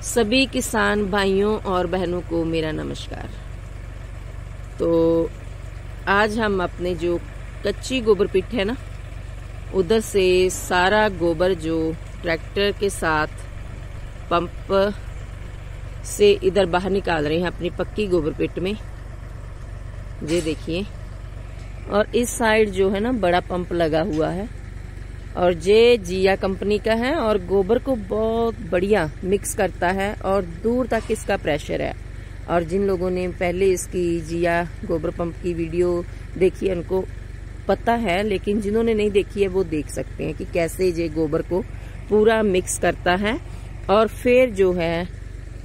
सभी किसान भाइयों और बहनों को मेरा नमस्कार। तो आज हम अपने जो कच्ची गोबर पिट है ना, उधर से सारा गोबर जो ट्रैक्टर के साथ पंप से इधर बाहर निकाल रहे हैं अपनी पक्की गोबर पिट में। ये देखिए, और इस साइड जो है ना बड़ा पंप लगा हुआ है और ये जिया कंपनी का है और गोबर को बहुत बढ़िया मिक्स करता है और दूर तक इसका प्रेशर है। और जिन लोगों ने पहले इसकी जिया गोबर पंप की वीडियो देखी है उनको पता है, लेकिन जिन्होंने नहीं देखी है वो देख सकते हैं कि कैसे ये गोबर को पूरा मिक्स करता है और फिर जो है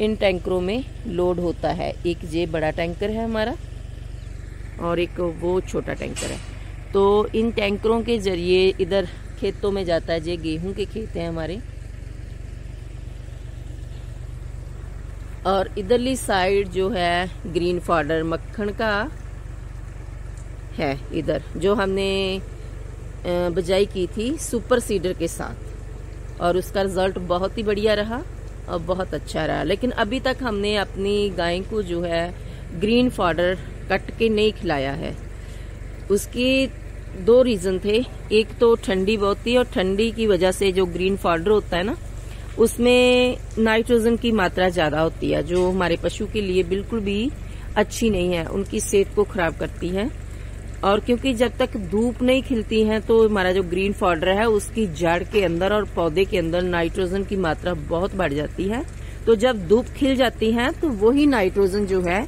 इन टैंकरों में लोड होता है। एक ये बड़ा टैंकर है हमारा और एक वो छोटा टैंकर है। तो इन टैंकरों के जरिए इधर खेतों में जाता है। ये गेहूं के खेत हैं हमारे, और इधरली साइड जो है ग्रीन फॉडर मक्खन का है, इधर जो हमने बिजाई की थी सुपर सीडर के साथ और उसका रिजल्ट बहुत ही बढ़िया रहा और बहुत अच्छा रहा। लेकिन अभी तक हमने अपनी गाय को जो है ग्रीन फॉडर कट के नहीं खिलाया है। उसकी दो रीजन थे। एक तो ठंडी बहुत थी और ठंडी की वजह से जो ग्रीन फॉडर होता है ना उसमें नाइट्रोजन की मात्रा ज्यादा होती है, जो हमारे पशु के लिए बिल्कुल भी अच्छी नहीं है, उनकी सेहत को खराब करती है। और क्योंकि जब तक धूप नहीं खिलती है तो हमारा जो ग्रीन फॉडर है उसकी जड़ के अंदर और पौधे के अंदर नाइट्रोजन की मात्रा बहुत बढ़ जाती है। तो जब धूप खिल जाती है तो वही नाइट्रोजन जो है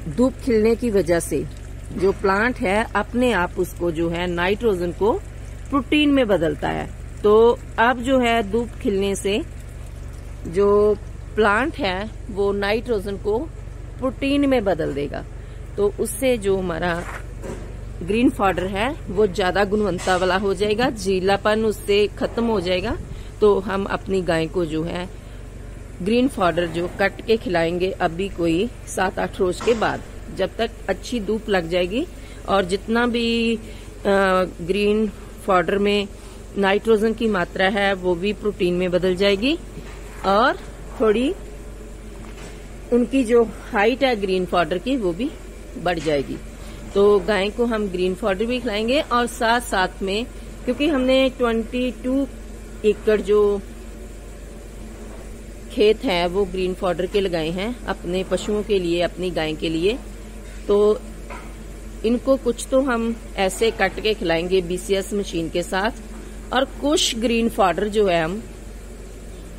धूप खिलने की वजह से जो प्लांट है अपने आप उसको जो है नाइट्रोजन को प्रोटीन में बदलता है। तो अब जो है धूप खिलने से जो प्लांट है वो नाइट्रोजन को प्रोटीन में बदल देगा। तो उससे जो हमारा ग्रीन फॉडर है वो ज्यादा गुणवत्ता वाला हो जाएगा, जीलापन उससे खत्म हो जाएगा। तो हम अपनी गाय को जो है ग्रीन फॉडर जो कट के खिलाएंगे अभी कोई 7-8 रोज के बाद, जब तक अच्छी धूप लग जाएगी और जितना भी ग्रीन फॉडर में नाइट्रोजन की मात्रा है वो भी प्रोटीन में बदल जाएगी और थोड़ी उनकी जो हाइट है ग्रीन फॉडर की वो भी बढ़ जाएगी। तो गाय को हम ग्रीन फॉडर भी खिलाएंगे और साथ साथ में, क्योंकि हमने 22 एकड़ जो खेत है वो ग्रीन फॉडर के लगाए हैं अपने पशुओं के लिए, अपनी गाय के लिए। तो इनको कुछ तो हम ऐसे कट के खिलाएंगे BCS मशीन के साथ और कुछ ग्रीन फॉडर जो है हम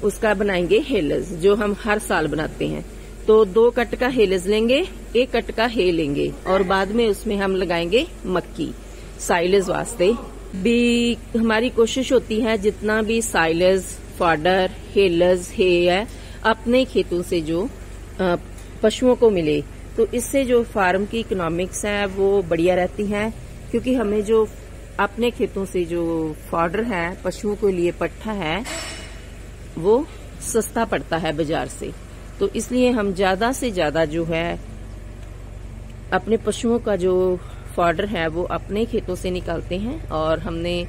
उसका बनाएंगे हेलज, जो हम हर साल बनाते हैं। तो 2 कट का हेलज लेंगे, 1 कट का हे लेंगे और बाद में उसमें हम लगाएंगे मक्की साइलेज वास्ते भी। हमारी कोशिश होती है जितना भी साइलेज फॉडर हेलज हे है अपने खेतों से जो पशुओं को मिले, तो इससे जो फार्म की इकोनॉमिक्स है वो बढ़िया रहती है। क्योंकि हमें जो अपने खेतों से जो फॉडर है पशुओं के लिए पट्ठा है वो सस्ता पड़ता है बाजार से। तो इसलिए हम ज्यादा से ज्यादा जो है अपने पशुओं का जो फॉडर है वो अपने खेतों से निकालते हैं और हमने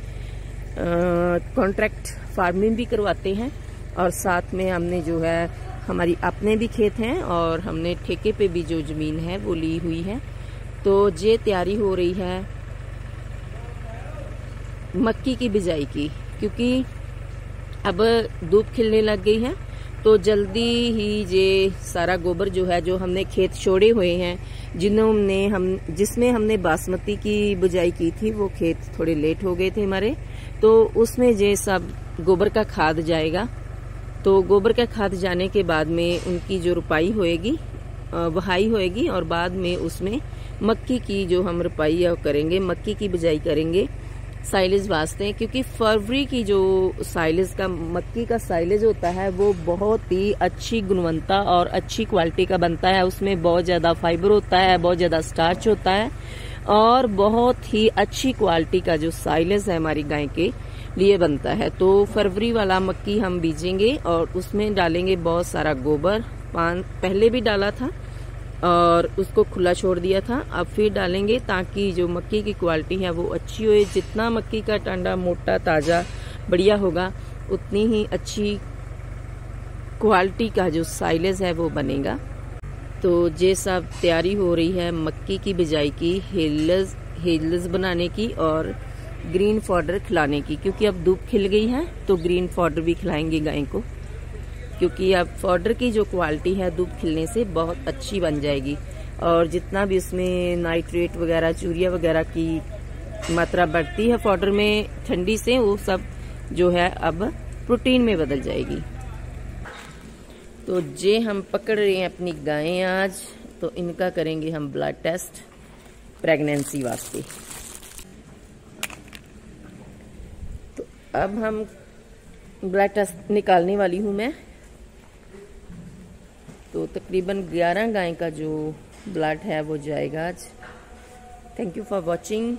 कॉन्ट्रैक्ट फार्मिंग भी करवाते हैं और साथ में हमने जो है हमारी अपने भी खेत हैं और हमने ठेके पे भी जो जमीन है वो ली हुई है। तो ये तैयारी हो रही है मक्की की बिजाई की, क्योंकि अब धूप खिलने लग गई है तो जल्दी ही ये सारा गोबर जो है जो हमने खेत छोड़े हुए हैं जिसमें हमने बासमती की बिजाई की थी वो खेत थोड़े लेट हो गए थे हमारे, तो उसमें ये सब गोबर का खाद जाएगा। तो गोबर का खाद जाने के बाद में उनकी जो रुपाई होएगी बहाई होएगी और बाद में उसमें मक्की की जो हम रुपाई करेंगे, मक्की की बिजाई करेंगे साइलेज वास्ते। क्योंकि फरवरी की जो साइलेज का मक्की का साइलेज होता है वो बहुत ही अच्छी गुणवत्ता और अच्छी क्वालिटी का बनता है। उसमें बहुत ज्यादा फाइबर होता है, बहुत ज्यादा स्टार्च होता है और बहुत ही अच्छी क्वालिटी का जो साइलेज है हमारी गाय के लिए बनता है। तो फरवरी वाला मक्की हम बीजेंगे और उसमें डालेंगे बहुत सारा गोबर। पहले भी डाला था और उसको खुला छोड़ दिया था, अब फिर डालेंगे ताकि जो मक्की की क्वालिटी है वो अच्छी हो। जितना मक्की का टांडा मोटा ताजा बढ़िया होगा उतनी ही अच्छी क्वालिटी का जो साइलेज है वो बनेगा। तो ये सब तैयारी हो रही है मक्की की बिजाई की, हेलस बनाने की और ग्रीन फॉडर खिलाने की, क्योंकि अब धूप खिल गई है तो ग्रीन फॉडर भी खिलाएंगे गाय को, क्योंकि अब फॉडर की जो क्वालिटी है धूप खिलने से बहुत अच्छी बन जाएगी। और जितना भी उसमें नाइट्रेट वगैरह, यूरिया वगैरह की मात्रा बढ़ती है फॉडर में ठंडी से, वो सब जो है अब प्रोटीन में बदल जाएगी। तो जे हम पकड़ रहे हैं अपनी गायें आज, तो इनका करेंगे हम ब्लड टेस्ट प्रेगनेंसी वास्ते। तो अब हम ब्लड टेस्ट निकालने वाली हूं मैं। तो तकरीबन 11 गाय का जो ब्लड है वो जाएगा आज। Thank you for watching.